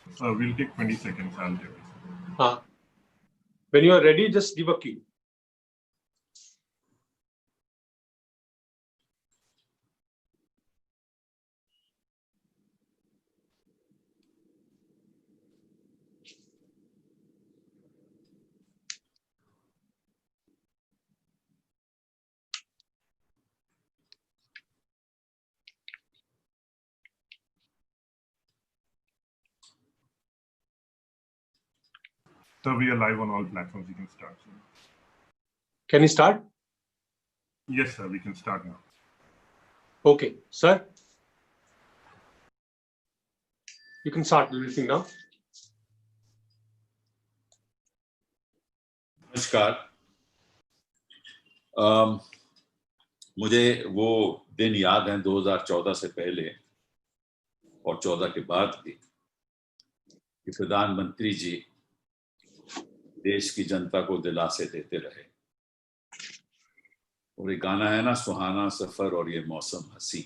We'll take 20 seconds. I'll give it. When you are ready, just give a key. So we are live on all platforms. You can start. Sir. Can you start? Yes, sir. We can start now. Okay, sir. You can start listening now. नमस्कार। मुझे वो दिन याद है 2014 से पहले और 14 के बाद भी कि प्रधानमंत्री जी देश की जनता को दिलासे देते रहे। और ये गाना है ना, सुहाना सफर और ये मौसम हंसी,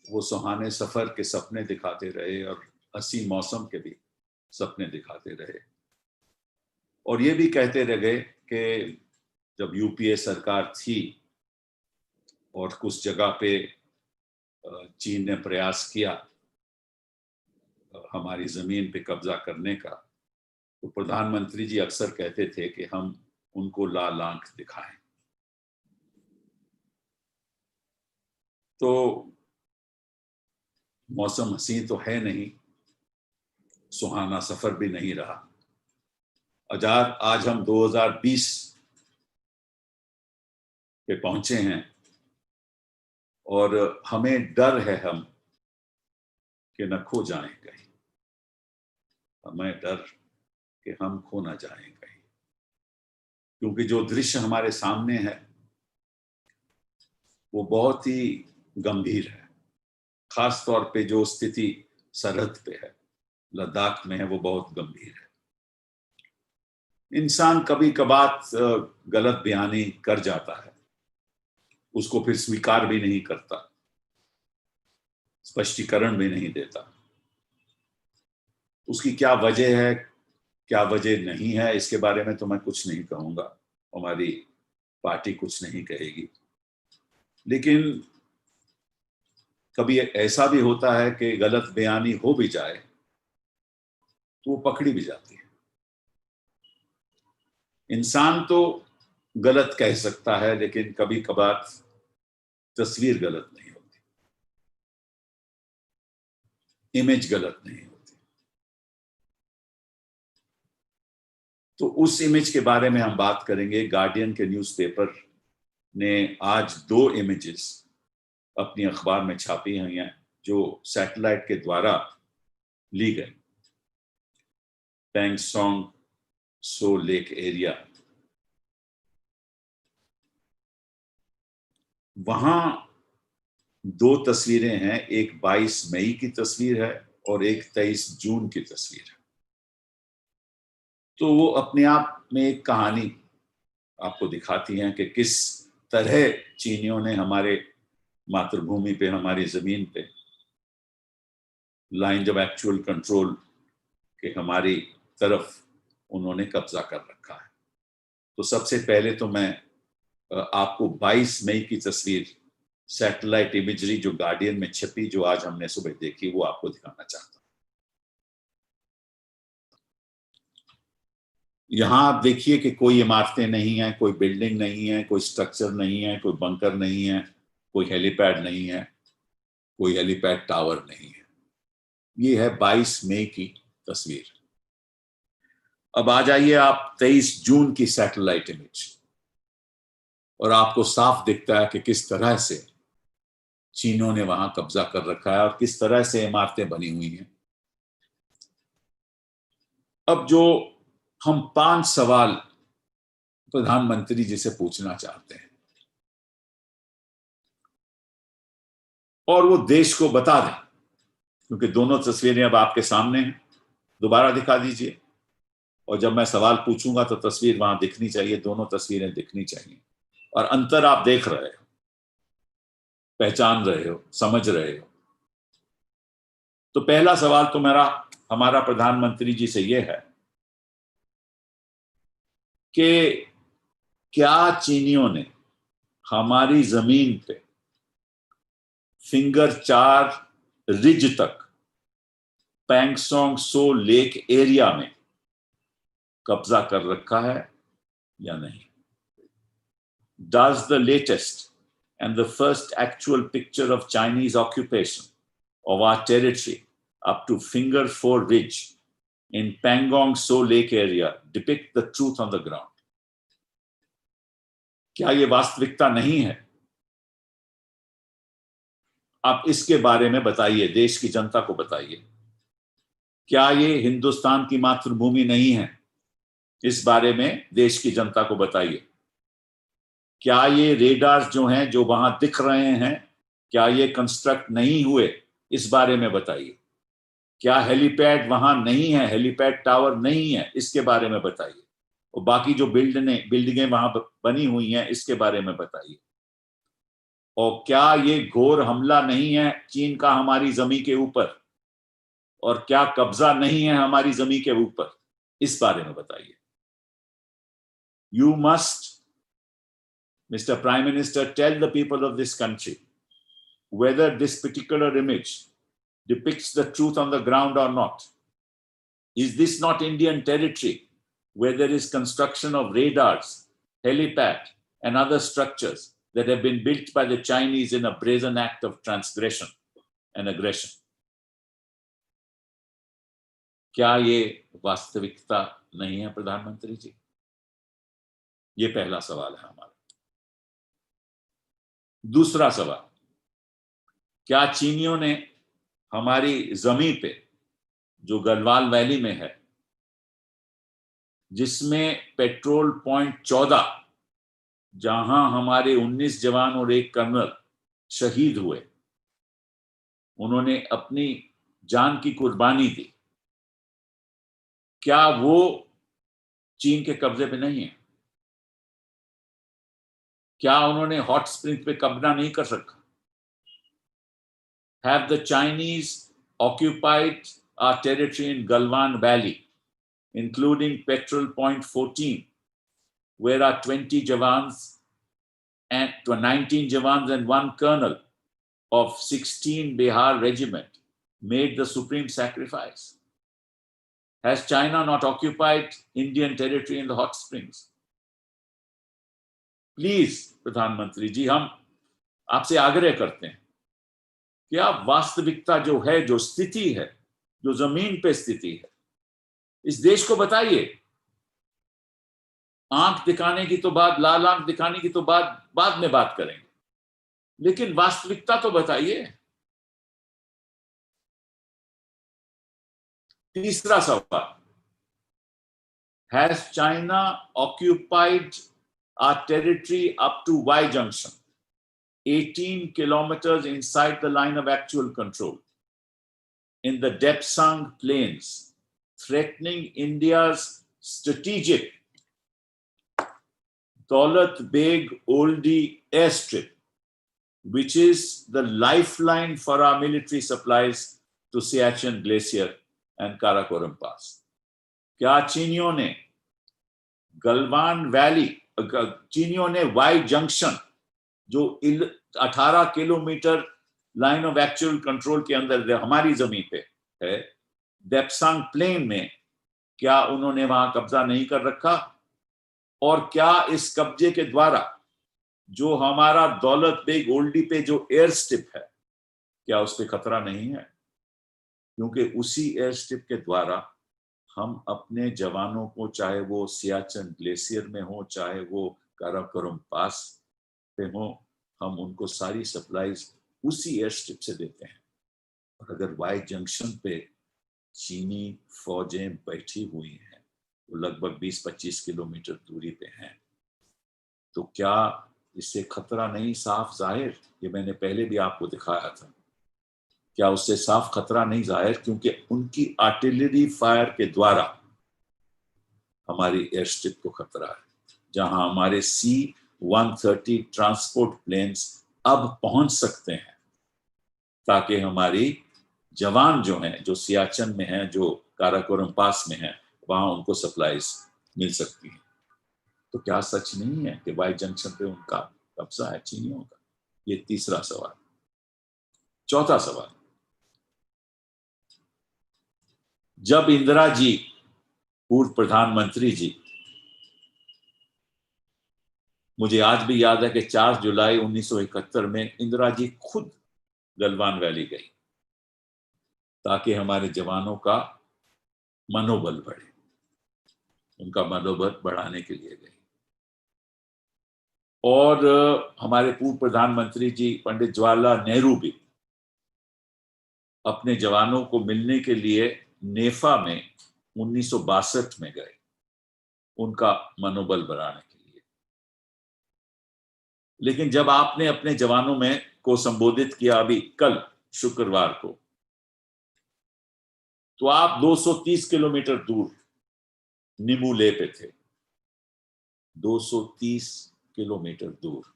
वो सुहाने सफर के सपने दिखाते रहे और हंसी मौसम के भी सपने दिखाते रहे। और ये भी कहते रहे कि जब यूपीए सरकार थी और कुछ जगह पे चीन ने प्रयास किया हमारी जमीन पे कब्जा करने का, तो प्रधानमंत्री जी अक्सर कहते थे कि हम उनको लाल आंख दिखाएं। तो मौसम हंसी तो है नहीं, सुहाना सफर भी नहीं रहा। आज हम 2020 पे पहुंचे हैं और हमें डर है हम कि न खो जाएं कहीं, हमें डर कि हम खो ना जाएं कहीं, क्योंकि जो दृश्य हमारे सामने है वो बहुत ही गंभीर है। खास तौर पे जो स्थिति सरहद पे है, लद्दाख में है, वो बहुत गंभीर है। इंसान कभी कभार गलत बयानी कर जाता है, उसको फिर स्वीकार भी नहीं करता, स्पष्टीकरण भी नहीं देता। उसकी क्या वजह है, क्या वजह नहीं है, इसके बारे में तो मैं कुछ नहीं कहूंगा, हमारी पार्टी कुछ नहीं कहेगी। लेकिन कभी ऐसा भी होता है कि गलत बयानी हो भी जाए तो वो पकड़ी भी जाती है। इंसान तो गलत कह सकता है, लेकिन कभी कभार तस्वीर गलत नहीं होती, इमेज गलत नहीं होती। तो उस इमेज के बारे में हम बात करेंगे। गार्डियन के न्यूज़पेपर ने आज 2 इमेजेस अपनी अखबार में छापी हुई हैं जो सैटेलाइट के द्वारा ली गई। पैंगसोंग सो लेक एरिया, वहां 2 तस्वीरें हैं, एक 22 मई की तस्वीर है और एक 23 जून की तस्वीर है। तो वो अपने आप में एक कहानी आपको दिखाती हैं कि किस तरह चीनियों ने हमारे मातृभूमि पे, हमारी जमीन पे लाइन ऑफ एक्चुअल कंट्रोल के हमारी तरफ उन्होंने कब्जा कर रखा है। तो सबसे पहले तो मैं आपको 22 मई की तस्वीर, सैटेलाइट इमेजरी जो गार्डियन में छपी, जो आज हमने सुबह देखी, वो आपको दिखाना चाहता हूं। यहां आप देखिए कि कोई इमारतें नहीं है, कोई बिल्डिंग नहीं है, कोई स्ट्रक्चर नहीं है, कोई बंकर नहीं है, कोई हेलीपैड नहीं है, कोई हेलीपैड टावर नहीं है। ये है 22 मई की तस्वीर। अब आ जाइए आप 23 जून की सैटेलाइट इमेज, और आपको साफ दिखता है कि किस तरह से चीनों ने वहां कब्जा कर रखा है और किस तरह से इमारतें बनी हुई हैं। अब जो हम 5 सवाल प्रधानमंत्री जी से पूछना चाहते हैं और वो देश को बता दें, क्योंकि दोनों तस्वीरें अब आपके सामने हैं, दोबारा दिखा दीजिए। और जब मैं सवाल पूछूंगा तो तस्वीर वहां दिखनी चाहिए, दोनों तस्वीरें दिखनी चाहिए, और अंतर आप देख रहे हो, पहचान रहे हो, समझ रहे हो। तो पहला सवाल तो मेरा हमारा प्रधानमंत्री जी से यह है कि क्या चीनियों ने हमारी जमीन पे फिंगर 4 रिज तक पैंगसोंग सो लेक एरिया में कब्जा कर रखा है या नहीं? Does the latest and the first actual picture of Chinese occupation of our territory up to Finger 4 Ridge in Pangong So Lake area depict the truth on the ground? क्या ये वास्तविकता नहीं है? आप इसके बारे में बताइए, देश की जनता को बताइए। क्या ये हिंदुस्तान की मातृभूमि नहीं है? इस बारे में देश की जनता को बताइए। क्या ये रेडार्स जो हैं, जो वहां दिख रहे हैं, क्या ये कंस्ट्रक्ट नहीं हुए? इस बारे में बताइए। क्या हेलीपैड वहां नहीं है, हेलीपैड टावर नहीं है? इसके बारे में बताइए। और बाकी जो बिल्डिंगें वहां बनी हुई हैं, इसके बारे में बताइए। और क्या ये घोर हमला नहीं है चीन का हमारी जमीन के ऊपर? और क्या कब्जा नहीं है हमारी जमीन के ऊपर? इस बारे में बताइए। You must, Mr. Prime Minister, tell the people of this country whether this particular image depicts the truth on the ground or not. Is this not Indian territory where there is construction of radars, helipad, and other structures that have been built by the Chinese in a brazen act of transgression and aggression? क्या ये वास्तविकता नहीं है प्रधानमंत्री जी? ये पहला सवाल है हमारा। दूसरा सवाल, क्या चीनियों ने हमारी जमीन पे, जो गढ़वाल वैली में है, जिसमें पेट्रोल पॉइंट 14, जहां हमारे 19 जवान और एक कर्नल शहीद हुए, उन्होंने अपनी जान की कुर्बानी दी, क्या वो चीन के कब्जे पे नहीं है? क्या उन्होंने हॉट स्प्रिंग पे कब्जा नहीं कर सका? Have the Chinese occupied our territory in Galwan Valley, including Petrol Point 14, where our 20 Jawans and 19 Jawans and one colonel of 16 Bihar Regiment made the supreme sacrifice? Has China not occupied Indian territory in the hot springs? Please प्रधानमंत्री जी, हम आपसे आग्रह करते हैं कि आप वास्तविकता जो है, जो स्थिति है, जो जमीन पे स्थिति है, इस देश को बताइए। आंख दिखाने की तो बात, लाल आंख दिखाने की तो बाद में बात करेंगे, लेकिन वास्तविकता तो बताइए। तीसरा सवाल, has China occupied our territory up to Y Junction, 18 kilometers inside the line of actual control, in the Depsang Plains, threatening India's strategic Daulat Beg Oldie airstrip, which is the lifeline for our military supplies to Siachen Glacier and Karakoram Pass? क्या चीनियों ने Galwan valley, चीनियों ने Y junction, जो 18 kilometre line of actual control के अंदर हमारी जमीन पे है, देप्सांग प्लेन में, क्या उन्होंने वहां कब्जा नहीं कर रखा? और क्या इस कब्जे के द्वारा जो हमारा दौलत बेग ओल्डी पे जो एयर स्ट्रिप है, क्या उस पर खतरा नहीं है? क्योंकि उसी एयर स्ट्रिप के द्वारा हम अपने जवानों को, चाहे वो सियाचन ग्लेशियर में हो, चाहे वो काराकोरम पास पे हो, हम उनको सारी सप्लाईज उसी एयर स्ट्रिप से देते हैं। और अगर वाई जंक्शन पे चीनी फौजें बैठी हुई हैं, वो लगभग 20-25 किलोमीटर दूरी पे हैं, तो क्या इससे खतरा नहीं साफ जाहिर? ये मैंने पहले भी आपको दिखाया था। क्या उससे साफ खतरा नहीं जाहिर? क्योंकि उनकी आर्टिलरी फायर के द्वारा हमारी एयर स्ट्रिप को खतरा है, जहां हमारे C-130 ट्रांसपोर्ट प्लेन्स अब पहुंच सकते हैं, ताकि हमारी जवान जो हैं, जो सियाचिन में हैं, जो काराकोरम पास में हैं, वहां उनको सप्लाईज मिल सकती हैं। तो क्या सच नहीं है कि वाई जंक्शन पे उनका कब्जा है चीनियों का? ये तीसरा सवाल। चौथा सवाल, जब इंदिरा जी, पूर्व प्रधानमंत्री जी, मुझे आज भी याद है कि 4 जुलाई 1971 में इंदिरा जी खुद गलवान वैली गई ताकि हमारे जवानों का मनोबल बढ़े, उनका मनोबल बढ़ाने के लिए गई। और हमारे पूर्व प्रधानमंत्री जी पंडित जवाहरलाल नेहरू भी अपने जवानों को मिलने के लिए नेफा में 1962 में गए, उनका मनोबल बढ़ाने के लिए। लेकिन जब आपने अपने जवानों में को संबोधित किया अभी कल शुक्रवार को, तो आप 230 किलोमीटर दूर निमूले पे थे। 230 किलोमीटर दूर।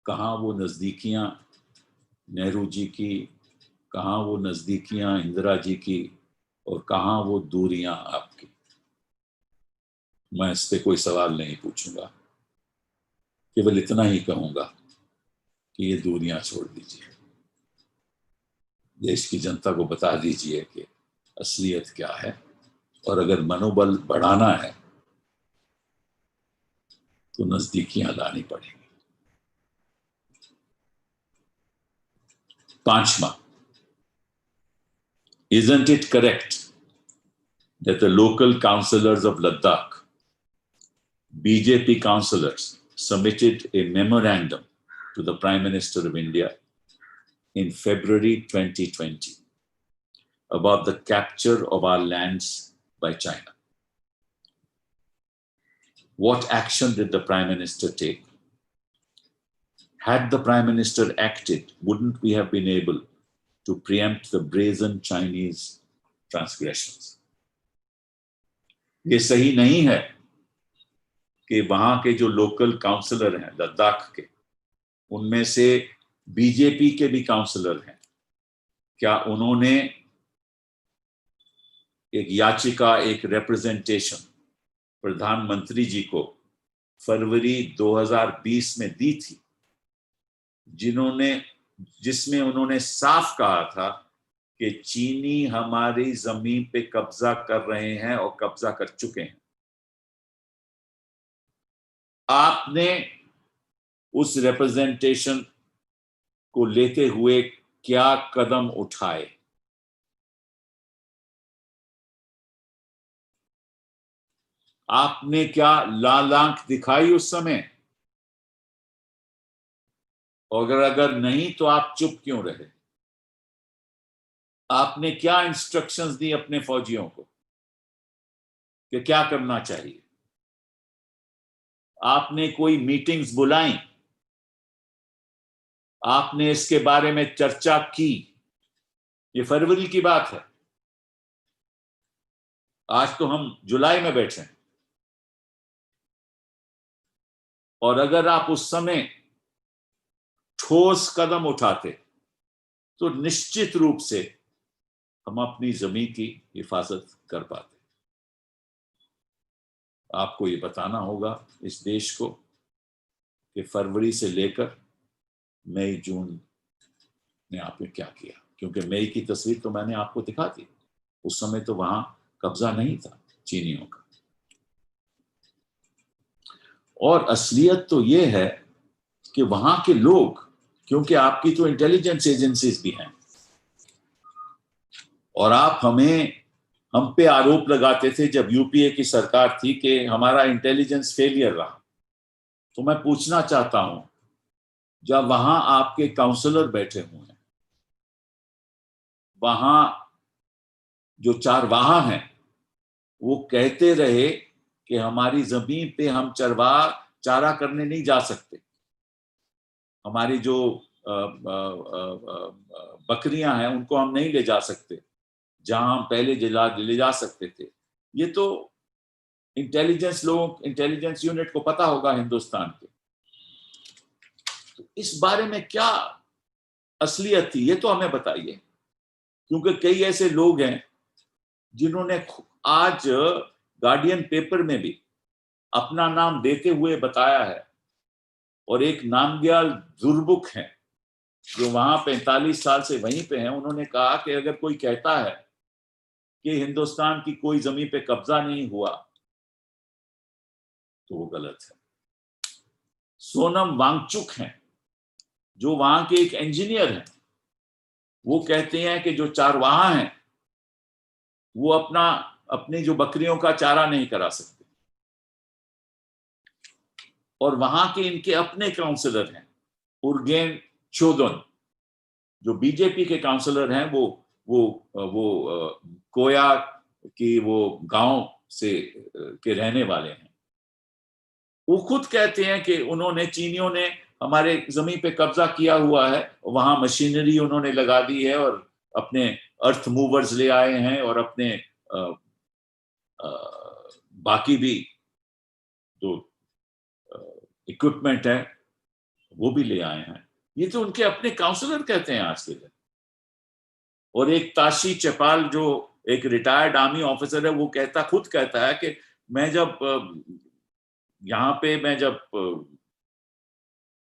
कहां वो नजदीकियां नेहरू जी की, कहां वो नजदीकियां इंदिरा जी की, और कहां वो दूरियां आपकी? मैं इस पे कोई सवाल नहीं पूछूंगा, केवल इतना ही कहूंगा कि ये दूरियां छोड़ दीजिए। देश की जनता को बता दीजिए कि असलियत क्या है, और अगर मनोबल बढ़ाना है तो नजदीकियां लानी पड़ेगी। पांचवा, isn't it correct that the local councillors of Ladakh, BJP councillors, submitted a memorandum to the Prime Minister of India in February 2020 about the capture of our lands by China? What action did the Prime Minister take? Had the Prime Minister acted, wouldn't we have been able to preempt the brazen Chinese transgressions? ये सही नहीं है कि वहां के जो local counsellor हैं लद्दाख के, उनमें से बीजेपी के भी काउंसलर हैं, क्या उन्होंने एक याचिका, एक रिप्रेजेंटेशन प्रधानमंत्री जी को फरवरी 2020 में दी थी, जिसमें उन्होंने साफ कहा था कि चीनी हमारी जमीन पे कब्जा कर रहे हैं और कब्जा कर चुके हैं? आपने उस रिप्रेजेंटेशन को लेते हुए क्या कदम उठाए? आपने क्या लाल आंख दिखाई उस समय? और अगर नहीं तो आप चुप क्यों रहे? आपने क्या इंस्ट्रक्शंस दी अपने फौजियों को कि क्या करना चाहिए? आपने कोई मीटिंग्स बुलाई? आपने इसके बारे में चर्चा की? ये फरवरी की बात है, आज तो हम जुलाई में बैठे हैं। और अगर आप उस समय ठोस कदम उठाते तो निश्चित रूप से हम अपनी जमीन की हिफाजत कर पाते। आपको ये बताना होगा इस देश को कि फरवरी से लेकर मई जून ने आपने क्या किया, क्योंकि मई की तस्वीर तो मैंने आपको दिखा दी। उस समय तो वहां कब्जा नहीं था चीनियों का। और असलियत तो ये है कि वहां के लोग, क्योंकि आपकी तो इंटेलिजेंस एजेंसीज भी हैं, और आप हम पे आरोप लगाते थे जब यूपीए की सरकार थी कि हमारा इंटेलिजेंस फेलियर रहा। तो मैं पूछना चाहता हूं, जब वहां आपके काउंसलर बैठे हुए हैं, वहां जो चारवाहा हैं वो कहते रहे कि हमारी जमीन पे हम चारा करने नहीं जा सकते, हमारी जो बकरियां हैं उनको हम नहीं ले जा सकते जहां हम पहले ले जा सकते थे। ये तो इंटेलिजेंस यूनिट को पता होगा हिंदुस्तान के। तो इस बारे में क्या असलियत थी, ये तो हमें बताइए। क्योंकि कई ऐसे लोग हैं जिन्होंने आज गार्डियन पेपर में भी अपना नाम देते हुए बताया है, और एक नामग्याल दुर्बुक हैं जो वहां 45 साल से वहीं पे हैं, उन्होंने कहा कि अगर कोई कहता है कि हिंदुस्तान की कोई जमीन पे कब्जा नहीं हुआ तो वो गलत है। सोनम वांगचुक हैं जो वहां के एक इंजीनियर हैं, वो कहते हैं कि जो चारवाहा हैं वो अपनी जो बकरियों का चारा नहीं करा सकते, और वहां के इनके अपने काउंसलर हैं उर्गेन चोदन जो बीजेपी के काउंसलर हैं, वो कोया की वो गांव से के रहने वाले हैं। वो खुद कहते हैं कि उन्होंने चीनियों ने हमारे जमीन पे कब्जा किया हुआ है, वहां मशीनरी उन्होंने लगा दी है और अपने अर्थ मूवर्स ले आए हैं और अपने बाकी भी जो इक्विपमेंट है वो भी ले आए हैं। ये तो उनके अपने काउंसलर कहते हैं आज के दिन। और एक ताशी चपाल जो एक रिटायर्ड आर्मी ऑफिसर है, वो खुद कहता है कि मैं जब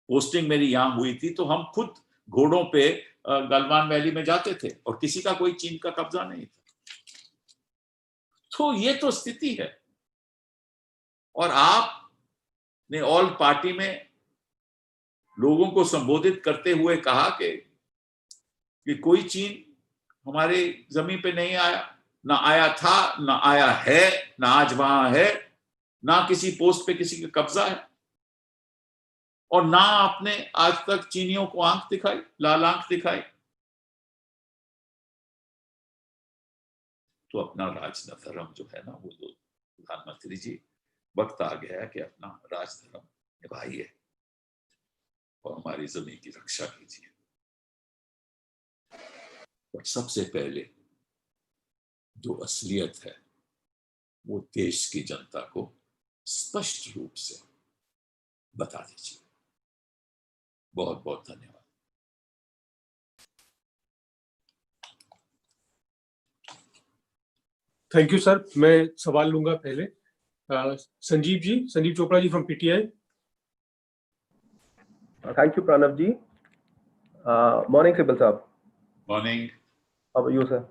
पोस्टिंग मेरी यहाँ हुई थी तो हम खुद घोड़ों पे गलवान वैली में जाते थे और किसी का कोई चीन का कब्जा नहीं था। तो ये तो स्थिति है। और आपने ऑल पार्टी में लोगों को संबोधित करते हुए कहा कि कोई चीन हमारे जमीन पे नहीं आया, ना आया था, ना आया है, ना आज वहां है, ना किसी पोस्ट पे किसी का कब्जा है, और ना आपने आज तक चीनियों को आंख दिखाई, लाल आंख दिखाई। तो अपना राजधर्म जो है ना, वो तो प्रधानमंत्री जी, वक्त आ गया है कि अपना राजधर्म निभाइए और हमारी जमीन की रक्षा कीजिए। और सबसे पहले जो असलियत है वो देश की जनता को स्पष्ट रूप से बता दीजिए। बहुत बहुत धन्यवाद। Thank you sir. मैं सवाल लूंगा पहले। Sanjeev Chopra ji from PTI. Thank you, Pranav ji. Morning, Sibal Saab. Morning. How are you, sir?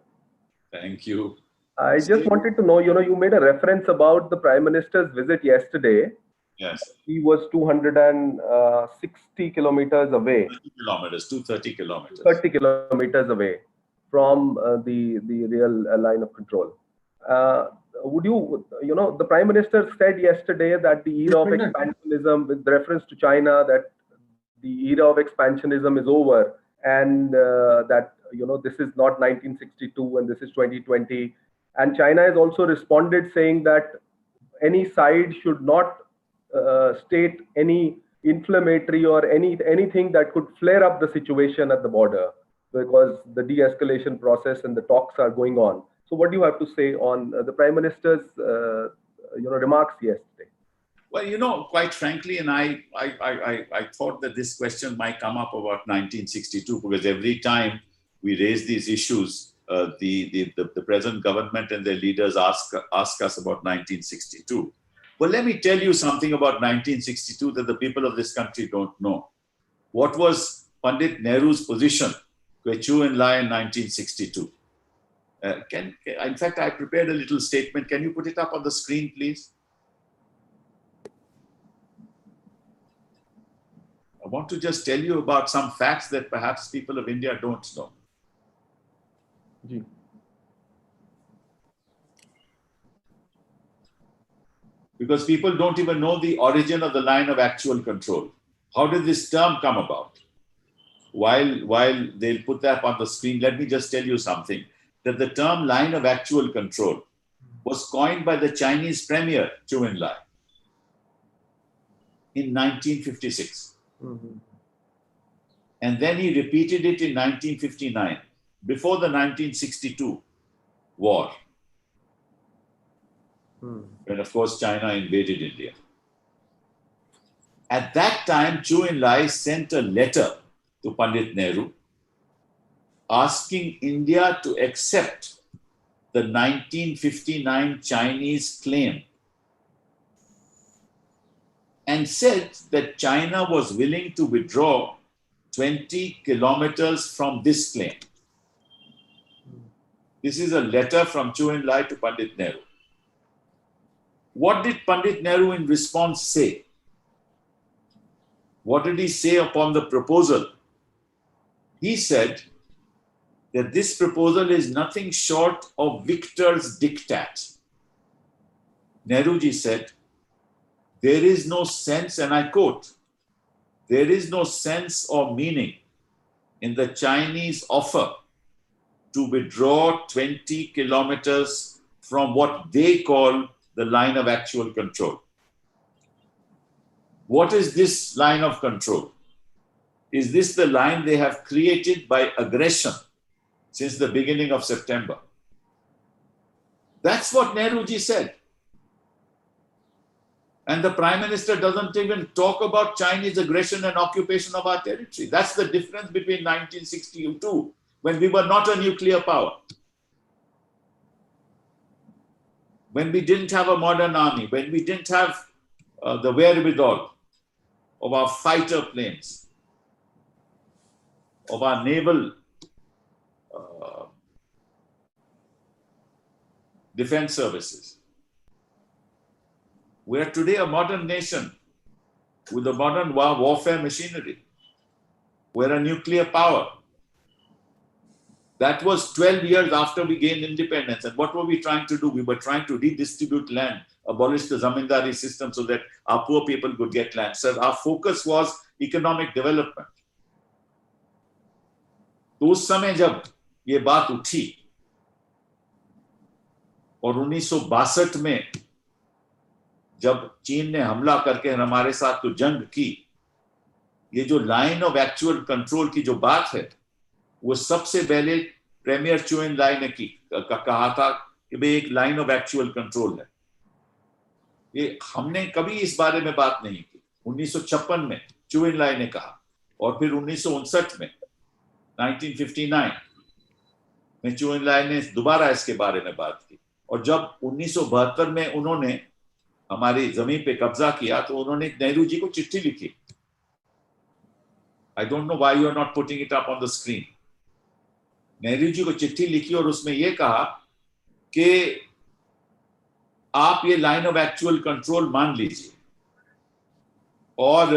Thank you. I just wanted to know, you made a reference about the Prime Minister's visit yesterday. Yes. He was 260 kilometers away. 230 kilometers. 30 kilometers away from the real line of control. Would the Prime Minister said yesterday that the era of expansionism, with reference to China, that the era of expansionism is over, and that this is not 1962 and this is 2020. And China has also responded saying that any side should not state any inflammatory or anything that could flare up the situation at the border, because the de-escalation process and the talks are going on. So what do you have to say on the Prime Minister's remarks yesterday? Well, quite frankly, and I thought that this question might come up about 1962, because every time we raise these issues, the present government and their leaders ask us about 1962. Well, let me tell you something about 1962 that the people of this country don't know. What was Pandit Nehru's position to Chou En-lai in 1962? In fact, I prepared a little statement. Can you put it up on the screen, please? I want to just tell you about some facts that perhaps people of India don't know. Ji. Because people don't even know the origin of the line of actual control. How did this term come about? While they'll put that on the screen, let me just tell you something, that the term line of actual control was coined by the Chinese premier, Chou En-lai, in 1956. Mm-hmm. And then he repeated it in 1959, before the 1962 war. When, of course, China invaded India. At that time, Chou En-lai sent a letter to Pandit Nehru asking India to accept the 1959 Chinese claim and said that China was willing to withdraw 20 kilometers from this claim. This is a letter from Chou En-lai to Pandit Nehru. What did Pandit Nehru in response say? What did he say upon the proposal? He said that this proposal is nothing short of Victor's diktat. Nehruji said, there is no sense, and I quote, there is no sense or meaning in the Chinese offer to withdraw 20 kilometers from what they call the line of actual control. What is this line of control? Is this the line they have created by aggression since the beginning of September? That's what Nehruji said. And the Prime Minister doesn't even talk about Chinese aggression and occupation of our territory. That's the difference between 1962, when we were not a nuclear power, when we didn't have a modern army, when we didn't have the wherewithal of our fighter planes, of our naval defense services. We are today a modern nation with a modern warfare machinery. We're a nuclear power. That was 12 years after we gained independence. And what were we trying to do? We were trying to redistribute land, abolish the zamindari system so that our poor people could get land. So our focus was economic development. तो उस समय जब ये बात उठी और 1962 में जब चीन ने हमला करके हमारे साथ तो जंग की, ये जो लाइन ऑफ एक्चुअल कंट्रोल की जो बात है वो सबसे पहले प्रीमियर चू एन-लाई ने कहा था कि भाई एक लाइन ऑफ एक्चुअल कंट्रोल है। ये हमने कभी इस बारे में बात नहीं की। 1956 में चू एन-लाई ने कहा और फिर 1959 में 1959 में चू एन-लाई ने दोबारा इसके बारे में बात की। और जब 1972 में उन्होंने हमारी जमीन पे कब्जा किया तो उन्होंने नेहरू जी को चिट्ठी लिखी। I don't know why you are not putting it up on the screen. Nehru ji को चिट्ठी लिखी और उसमें यह कहा कि आप ये लाइन ऑफ एक्चुअल कंट्रोल मान लीजिए और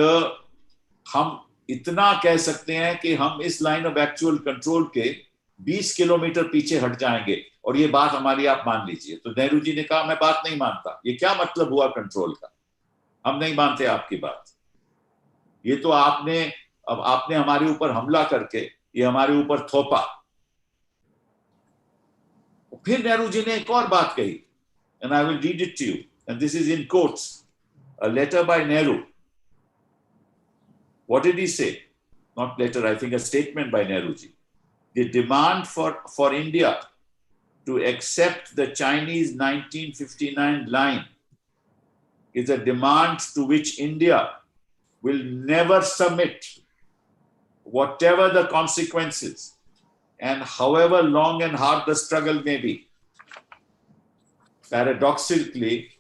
हम इतना कह सकते हैं कि हम इस लाइन ऑफ एक्चुअल कंट्रोल के 20 किलोमीटर पीछे हट जाएंगे और ये बात हमारी आप मान लीजिए। तो नेहरू जी ने कहा मैं बात नहीं मानता। ये क्या मतलब हुआ कंट्रोल का? हम नहीं मानते आपकी बात। ये तो आपने हमारे ऊपर हमला करके ये हमारे ऊपर थोपा। फिर नेहरू जी ने एक और बात कही, and I will read it to you, and this is in quotes, a letter by Nehru. What did he say? Not letter, I think a statement by Nehru ji. The demand for India to accept the Chinese 1959 line is a demand to which India will never submit, whatever the consequences and however long and hard the struggle may be. Paradoxically,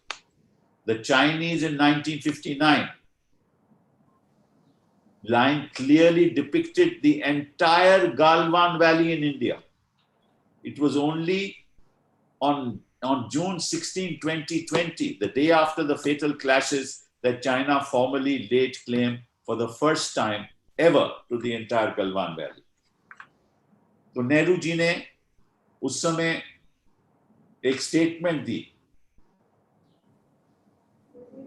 the Chinese in 1959 line clearly depicted the entire Galwan Valley in India. It was only on June 16, 2020, the day after the fatal clashes, that China formally laid claim for the first time ever to the entire Galwan Valley. तो नेहरू जी ने उस समय एक statement दी।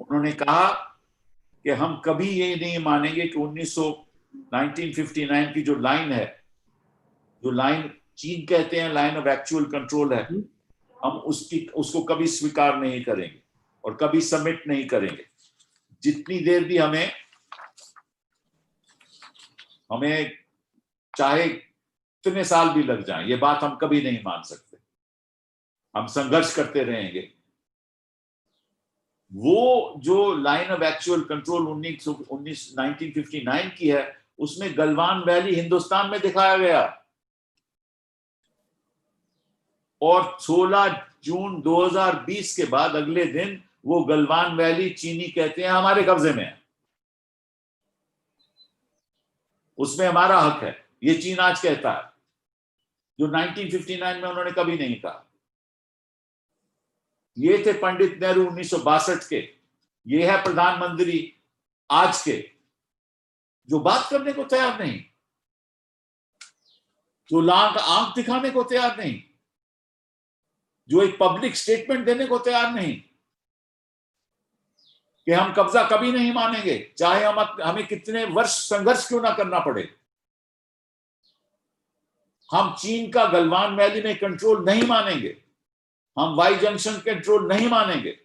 उन्होंने कहा कि हम कभी ये नहीं मानेंगे कि 1959 की जो लाइन है, जो लाइन चीन कहते हैं लाइन ऑफ एक्चुअल कंट्रोल है, हम उसको कभी स्वीकार नहीं करेंगे और कभी सबमिट नहीं करेंगे। जितनी देर भी हमें चाहे कितने साल भी लग जाएं, ये बात हम कभी नहीं मान सकते। हम संघर्ष करते रहेंगे। वो जो लाइन ऑफ एक्चुअल कंट्रोल 1959 की है, उसमें गलवान वैली हिंदुस्तान में दिखाया गया। और 16 जून 2020 के बाद अगले दिन वो गलवान वैली चीनी कहते हैं हमारे कब्जे में है, उसमें हमारा हक है, ये चीन आज कहता है, जो 1959 में उन्होंने कभी नहीं कहा। ये थे पंडित नेहरू 1962 के, ये है प्रधानमंत्री आज के, जो बात करने को तैयार नहीं, जो आंख दिखाने को तैयार नहीं, जो एक पब्लिक स्टेटमेंट देने को तैयार नहीं कि हम कब्जा कभी नहीं मानेंगे, चाहे हमें कितने वर्ष संघर्ष क्यों ना करना पड़े। हम चीन का गलवान वैली में कंट्रोल नहीं मानेंगे, हम वाई जंक्शन कंट्रोल नहीं मानेंगे,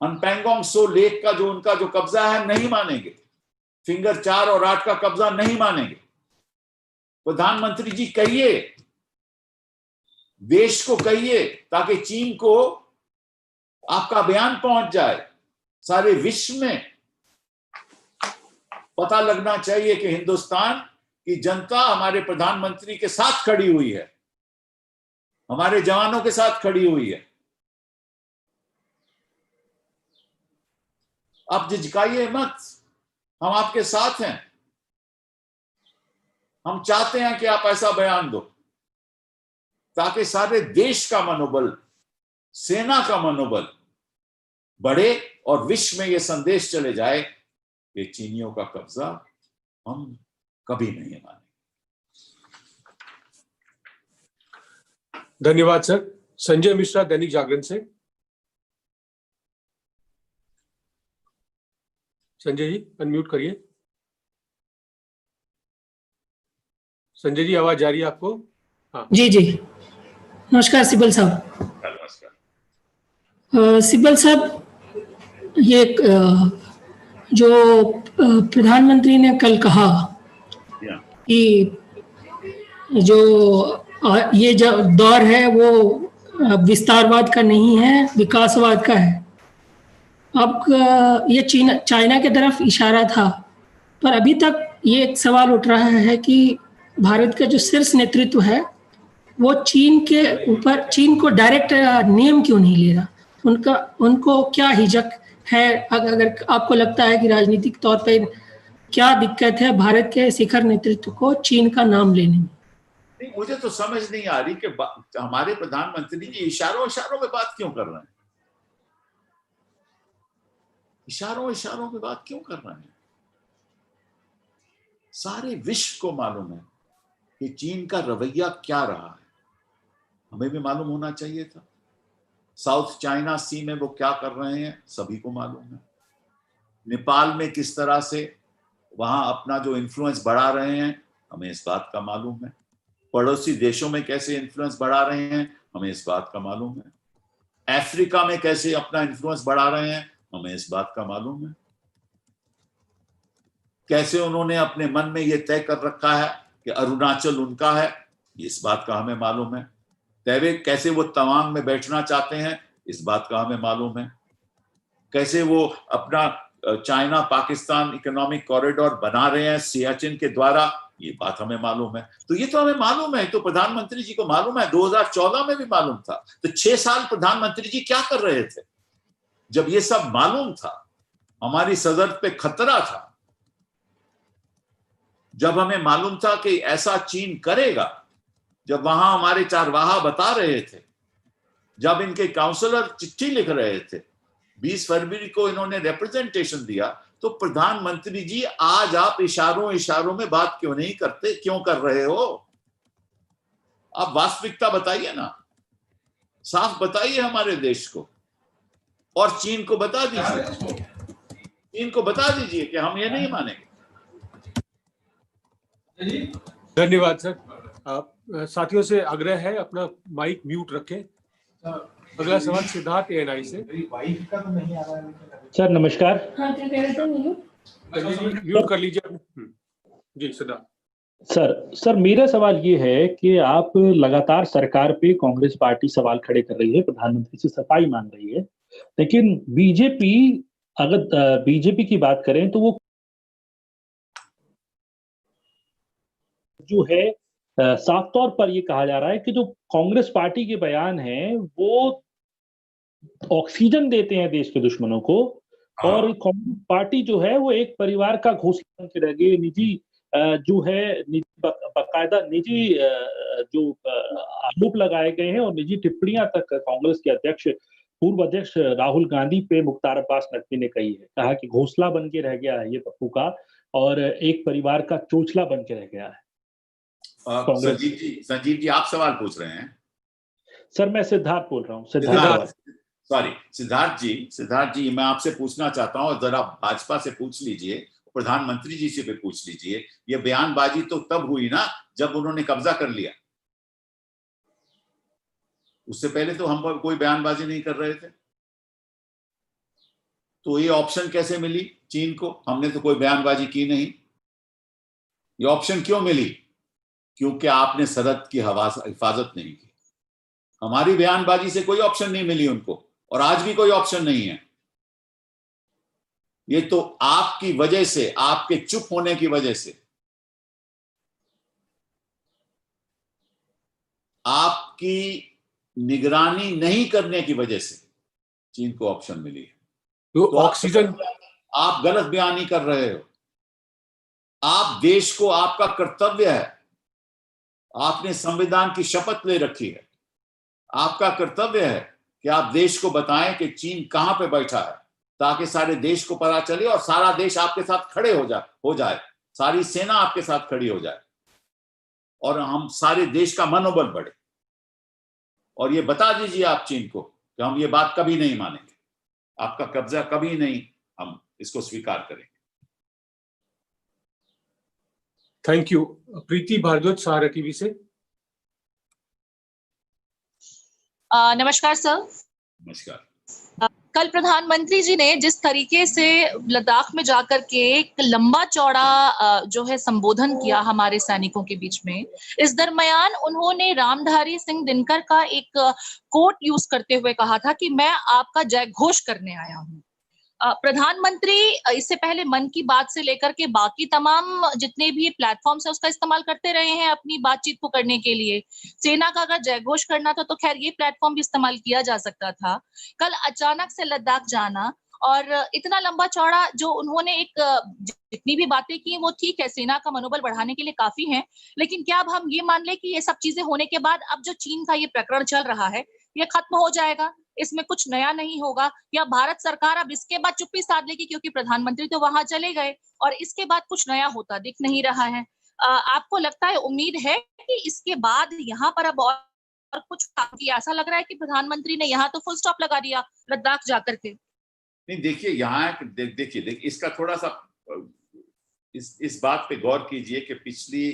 हम पैंगोंग सो लेक का जो उनका जो कब्जा है नहीं मानेंगे, फिंगर 4 और 8 का कब्जा नहीं मानेंगे। प्रधानमंत्री जी कहिए, देश को कहिए, ताकि चीन को आपका बयान पहुंच जाए, सारे विश्व में पता लगना चाहिए कि हिंदुस्तान की जनता हमारे प्रधानमंत्री के साथ खड़ी हुई है, हमारे जवानों के साथ खड़ी हुई है। आप झिझकाइए मत, हम आपके साथ हैं। हम चाहते हैं कि आप ऐसा बयान दो ताकि सारे देश का मनोबल, सेना का मनोबल बढ़े और विश्व में यह संदेश चले जाए कि चीनियों का कब्जा हम कभी नहीं मानेंगे। धन्यवाद सर। संजय मिश्रा, दैनिक जागरण से। संजय जी अनम्यूट करिए। संजय जी आवाज जा रही है आपको? हाँ जी जी, नमस्कार सिब्बल साहब। नमस्कार। सिब्बल साहब, ये जो प्रधानमंत्री ने कल कहा कि जो ये जो दौर है वो विस्तारवाद का नहीं है, विकासवाद का है। अब ये चाइना की तरफ इशारा था, पर अभी तक ये एक सवाल उठ रहा है कि भारत का जो शीर्ष नेतृत्व है वो चीन के ऊपर, चीन को डायरेक्ट नेम क्यों नहीं ले रहा? उनको क्या हिचक है? अगर आपको लगता है कि राजनीतिक तौर पर क्या दिक्कत है भारत के शिखर नेतृत्व को चीन का नाम लेने में? नहीं, मुझे तो समझ नहीं आ रही कि हमारे प्रधानमंत्री जी इशारों में बात क्यों कर रहे हैं, इशारों में बात क्यों कर रहे हैं? सारे विश्व को मालूम है कि चीन का रवैया क्या रहा है, हमें भी मालूम होना चाहिए था। साउथ चाइना सी में वो क्या कर रहे हैं सभी को मालूम है। नेपाल में किस तरह से वहां अपना जो इन्फ्लुएंस बढ़ा रहे हैं हमें इस बात का मालूम है। पड़ोसी देशों में कैसे इन्फ्लुएंस बढ़ा रहे हैं हमें इस बात का मालूम है। अफ्रीका में कैसे अपना इन्फ्लुएंस बढ़ा रहे हैं हमें इस बात का मालूम है। कैसे उन्होंने अपने मन में ये तय कर रखा है कि अरुणाचल उनका है, इस बात का हमें मालूम है। कैसे वो तवांग में बैठना चाहते हैं इस बात का हमें मालूम है। कैसे वो अपना चाइना पाकिस्तान इकोनॉमिक कॉरिडोर बना रहे हैं सियाचिन के द्वारा, ये बात हमें मालूम है। तो ये तो हमें मालूम है, तो प्रधानमंत्री जी को मालूम है, 2014 में भी मालूम था। तो 6 साल प्रधानमंत्री जी क्या कर रहे थे जब ये सब मालूम था? हमारी सदर पे खतरा था, जब हमें मालूम था कि ऐसा चीन करेगा, जब वहां हमारे चारवाहा बता रहे थे, जब इनके काउंसलर चिट्ठी लिख रहे थे, 20 फरवरी को इन्होंने रिप्रेजेंटेशन दिया, तो प्रधानमंत्री जी आज आप इशारों में बात क्यों नहीं करते, क्यों कर रहे हो? आप वास्तविकता बताइए ना, साफ बताइए हमारे देश को और चीन को बता दीजिए, चीन को बता दीजिए कि हम ये नहीं मानेंगे। धन्यवाद सर। साथियों से आग्रह है अपना माइक म्यूट रखें। अगला सवाल सिद्धार्थ ANI से। सर नमस्कार। म्यूट कर लीजिए। जी सिद्धार्थ। सर मेरा सवाल ये है कि आप लगातार सरकार पे कांग्रेस पार्टी सवाल खड़े कर रही है, प्रधानमंत्री से सफाई मांग रही है, लेकिन बीजेपी, अगर बीजेपी की बात करें तो वो जो है साफ तौर पर ये कहा जा रहा है कि जो कांग्रेस पार्टी के बयान हैं वो ऑक्सीजन देते हैं देश के दुश्मनों को, और कांग्रेस पार्टी जो है वो एक परिवार का घोंसला बन के रह गई। निजी जो है बाकायदा निजी जो आरोप लगाए गए हैं और निजी टिप्पणियां तक कांग्रेस के अध्यक्ष पूर्व अध्यक्ष राहुल गांधी पे मुख्तार अब्बास नकवी ने कही है। कहा कि घोंसला बन के रह गया है ये पप्पू का, और एक परिवार का चोचला बन के रह गया है। संजीव जी आप सवाल पूछ रहे हैं? सर मैं सिद्धार्थ बोल रहा हूँ। सिद्धार्थ जी मैं आपसे पूछना चाहता हूँ, जरा भाजपा से पूछ लीजिए, प्रधानमंत्री जी से भी पूछ लीजिए, ये बयानबाजी तो तब हुई ना जब उन्होंने कब्जा कर लिया। उससे पहले तो हम कोई बयानबाजी नहीं कर रहे थे। तो ये ऑप्शन कैसे मिली चीन को? हमने तो कोई बयानबाजी की नहीं। ये ऑप्शन क्यों मिली? क्योंकि आपने सरहद की हिफाजत नहीं की। हमारी बयानबाजी से कोई ऑप्शन नहीं मिली उनको, और आज भी कोई ऑप्शन नहीं है। ये तो आपकी वजह से, आपके चुप होने की वजह से, आपकी निगरानी नहीं करने की वजह से चीन को ऑप्शन मिली है। तो ऑक्सीजन आप गलत बयानी कर रहे हो। आप देश को, आपका कर्तव्य है, आपने संविधान की शपथ ले रखी है, आपका कर्तव्य है कि आप देश को बताएं कि चीन कहां पे बैठा है, ताकि सारे देश को पता चले और सारा देश आपके साथ खड़े हो जाए, सारी सेना आपके साथ खड़ी हो जाए, और हम सारे देश का मनोबल बढ़े। और ये बता दीजिए आप चीन को कि हम ये बात कभी नहीं मानेंगे, आपका कब्जा कभी नहीं हम इसको स्वीकार करेंगे। Thank you. Preeti Bhardwaj, Sahara TV से। नमस्कार सर। नमस्कार। कल प्रधानमंत्री जी ने जिस तरीके से लद्दाख में जाकर के एक लंबा चौड़ा जो है संबोधन किया हमारे सैनिकों के बीच में, इस दरमियान उन्होंने रामधारी सिंह दिनकर का एक कोट यूज करते हुए कहा था कि मैं आपका जय घोष करने आया हूं। प्रधानमंत्री इससे पहले मन की बात से लेकर के बाकी तमाम जितने भी प्लेटफॉर्म्स है उसका इस्तेमाल करते रहे हैं अपनी बातचीत को करने के लिए। सेना का अगर जय घोष करना था तो खैर ये प्लेटफॉर्म भी इस्तेमाल किया जा सकता था। कल अचानक से लद्दाख जाना और इतना लंबा चौड़ा जो उन्होंने एक जितनी भी बातें की वो ठीक है, सेना का मनोबल बढ़ाने के लिए काफी है, लेकिन क्या अब हम ये मान ले कि ये सब चीजें होने के बाद अब जो चीन का ये प्रकरण चल रहा है ये खत्म हो जाएगा, इसमें कुछ नया नहीं होगा, या भारत सरकार अब इसके बाद चुप्पी साध लेगी क्योंकि प्रधानमंत्री तो वहां चले गए और इसके बाद कुछ नया होता दिख नहीं रहा है? आपको लगता है, उम्मीद है कि इसके बाद यहाँ पर अब और कुछ काम किया? ऐसा लग रहा है कि प्रधानमंत्री ने यहाँ तो फुल स्टॉप लगा दिया लद्दाख जाकर के। नहीं, देखिए यहाँ देखिए इसका थोड़ा सा इस बात पे गौर कीजिए कि पिछली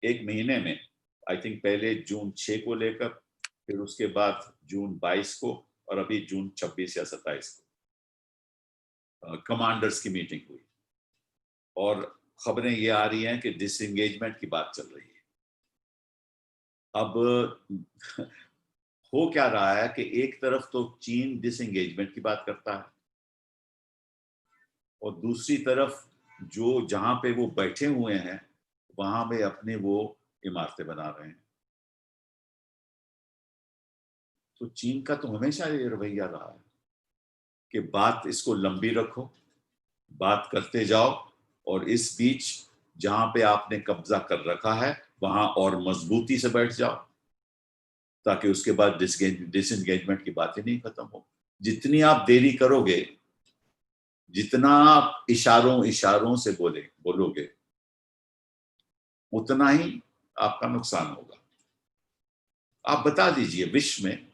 एक महीने में आई थिंक पहले जून 6 को लेकर, फिर उसके बाद जून 22 को और अभी जून 26 या 27 को कमांडर्स की मीटिंग हुई, और खबरें ये आ रही हैं कि डिसएंगेजमेंट की बात चल रही है। अब हो क्या रहा है कि एक तरफ तो चीन डिसएंगेजमेंट की बात करता है और दूसरी तरफ जो जहां पे वो बैठे हुए हैं वहां पे अपने वो इमारतें बना रहे हैं। तो चीन का तो हमेशा ये रवैया रहा है कि बात इसको लंबी रखो, बात करते जाओ, और इस बीच जहां पे आपने कब्जा कर रखा है वहां और मजबूती से बैठ जाओ, ताकि उसके बाद डिसएंगेजमेंट की बातें नहीं खत्म हो। जितनी आप देरी करोगे, जितना आप इशारों से बोलोगे, उतना ही आपका नुकसान होगा। आप बता दीजिए, विश्व में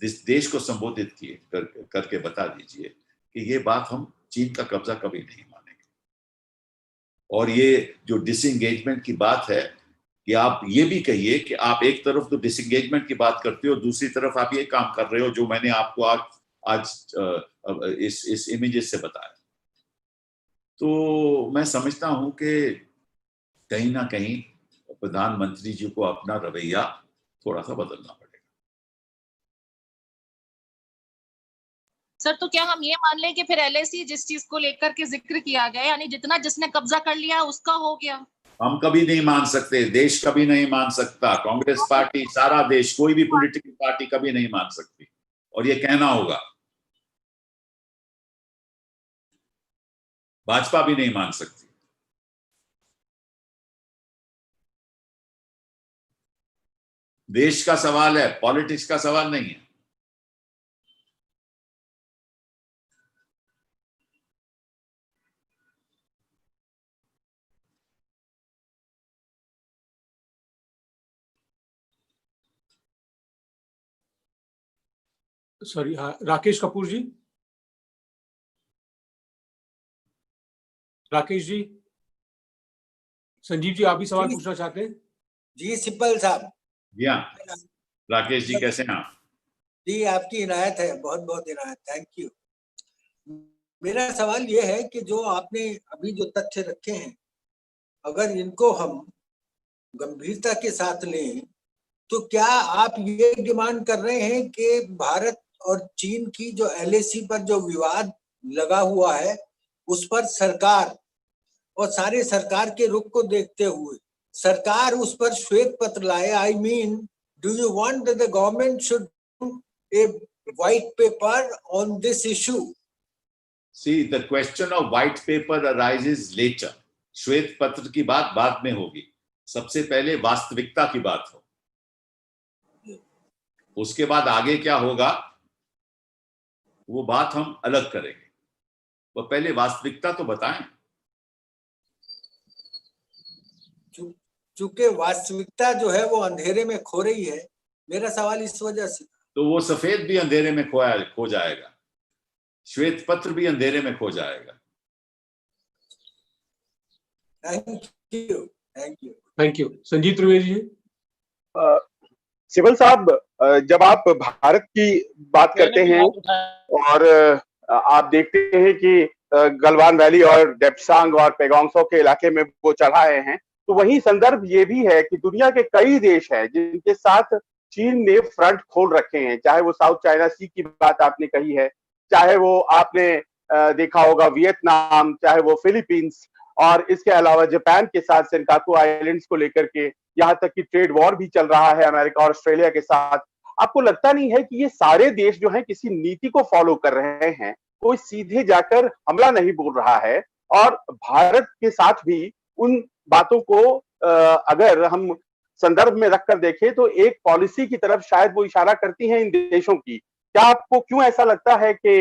देश को संबोधित करके बता दीजिए कि ये बात हम चीन का कब्जा कभी नहीं मानेंगे। और ये जो डिसएंगेजमेंट की बात है, कि आप ये भी कहिए कि आप एक तरफ तो डिसएंगेजमेंट की बात करते हो, दूसरी तरफ आप ये काम कर रहे हो जो मैंने आपको आज इस इमेजेस से बताया। तो मैं समझता हूं कि कहीं ना कहीं प्रधानमंत्री जी को अपना रवैया थोड़ा सा बदलना पड़ेगा। सर, तो क्या हम ये मान लें कि फिर एलएसी जिस चीज को लेकर के जिक्र किया गया, यानी जितना जिसने कब्जा कर लिया उसका हो गया? हम कभी नहीं मान सकते, देश कभी नहीं मान सकता, कांग्रेस पार्टी, सारा देश, कोई भी पॉलिटिकल पार्टी कभी नहीं मान सकती, और ये कहना होगा। भाजपा भी नहीं मान सकती। देश का सवाल है, पॉलिटिक्स का सवाल नहीं है। सॉरी, हाँ, राकेश कपूर जी। राकेश जी, संजीव जी, आप भी सवाल पूछना चाहते हैं? जी सिब्बल साहब। जी हाँ, राकेश जी कैसे हैं आप? जी आपकी इनायत है, बहुत बहुत इनायत, थैंक यू। मेरा सवाल ये है कि जो आपने अभी जो तथ्य रखे हैं, अगर इनको हम गंभीरता के साथ लें तो क्या आप ये डिमांड कर रहे हैं कि भारत और चीन की जो LAC पर जो विवाद लगा हुआ है उस पर सरकार और सारे सरकार के रुख को देखते हुए सरकार उस पर श्वेत पत्र लाए? I mean, do you want that the government should a white paper on this issue? See, the question of white paper arises later. श्वेत पत्र की बात बाद में होगी, सबसे पहले वास्तविकता की बात हो, उसके बाद आगे क्या होगा वो बात हम अलग करेंगे। वो पहले वास्तविकता तो बताएं। चूंकि वास्तविकता जो है वो अंधेरे में खो रही है, मेरा सवाल इस वजह से। तो वो सफेद भी अंधेरे में खो जाएगा, श्वेत पत्र भी अंधेरे में खो जाएगा। Thank you, thank you, thank you. Sanjeev Trivedi ji. Sibal साहब, जब आप भारत की बात करते हैं और आप देखते हैं कि गलवान वैली और डेप्सांग और पेगोंगसो के इलाके में वो चढ़ाए हैं, तो वही संदर्भ ये भी है कि दुनिया के कई देश हैं जिनके साथ चीन ने फ्रंट खोल रखे हैं, चाहे वो साउथ चाइना सी की बात आपने कही है, चाहे वो आपने देखा होगा वियतनाम, चाहे वो फिलीपींस, और इसके अलावा जापान के साथ सेनकाकू आइलैंड्स को लेकर के यहाँ तक कि ट्रेड वॉर भी चल रहा है अमेरिका और ऑस्ट्रेलिया के साथ। आपको लगता नहीं है कि ये सारे देश जो हैं किसी नीति को फॉलो कर रहे हैं, कोई सीधे जाकर हमला नहीं बोल रहा है, और भारत के साथ भी उन बातों को अगर हम संदर्भ में रखकर देखें तो एक पॉलिसी की तरफ शायद वो इशारा करती हैं इन देशों की? क्या आपको क्यों ऐसा लगता है कि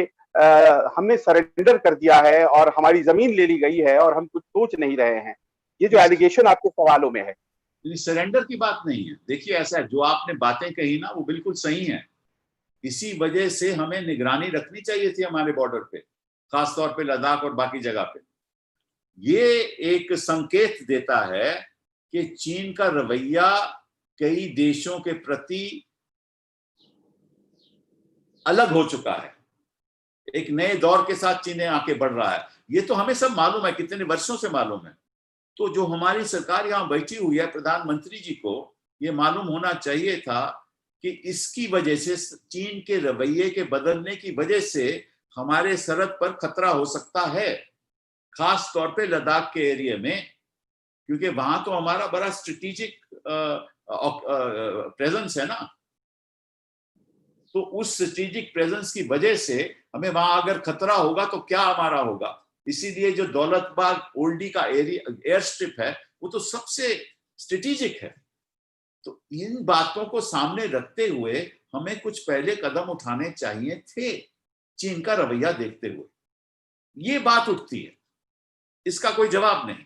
हमने सरेंडर कर दिया है और हमारी जमीन ले ली गई है और हम कुछ सोच नहीं रहे हैं? ये जो एलिगेशन आपके सवालों में है। सरेंडर की बात नहीं है। देखिए, ऐसा है, जो आपने बातें कही ना वो बिल्कुल सही है। इसी वजह से हमें निगरानी रखनी चाहिए थी हमारे बॉर्डर पे, खासतौर पे लद्दाख और बाकी जगह पे। ये एक संकेत देता है कि चीन का रवैया कई देशों के प्रति अलग हो चुका है, एक नए दौर के साथ चीन आके बढ़ रहा है। ये तो हमें सब मालूम है, कितने वर्षों से मालूम है। तो जो हमारी सरकार यहाँ बैठी हुई है, प्रधानमंत्री जी को ये मालूम होना चाहिए था कि इसकी वजह से, चीन के रवैये के बदलने की वजह से हमारे सरहद पर खतरा हो सकता है, खास तौर पे लद्दाख के एरिया में, क्योंकि वहां तो हमारा बड़ा स्ट्रेटेजिक प्रेजेंस है ना। तो उस स्ट्रेटेजिक प्रेजेंस की वजह से हमें वहां अगर खतरा होगा तो क्या हमारा होगा। इसीलिए जो दौलतबाग ओल्डी का एयर स्ट्रिप है वो तो सबसे स्ट्रेटेजिक है। तो इन बातों को सामने रखते हुए हमें कुछ पहले कदम उठाने चाहिए थे चीन का रवैया देखते हुए। ये बात उठती है, इसका कोई जवाब नहीं।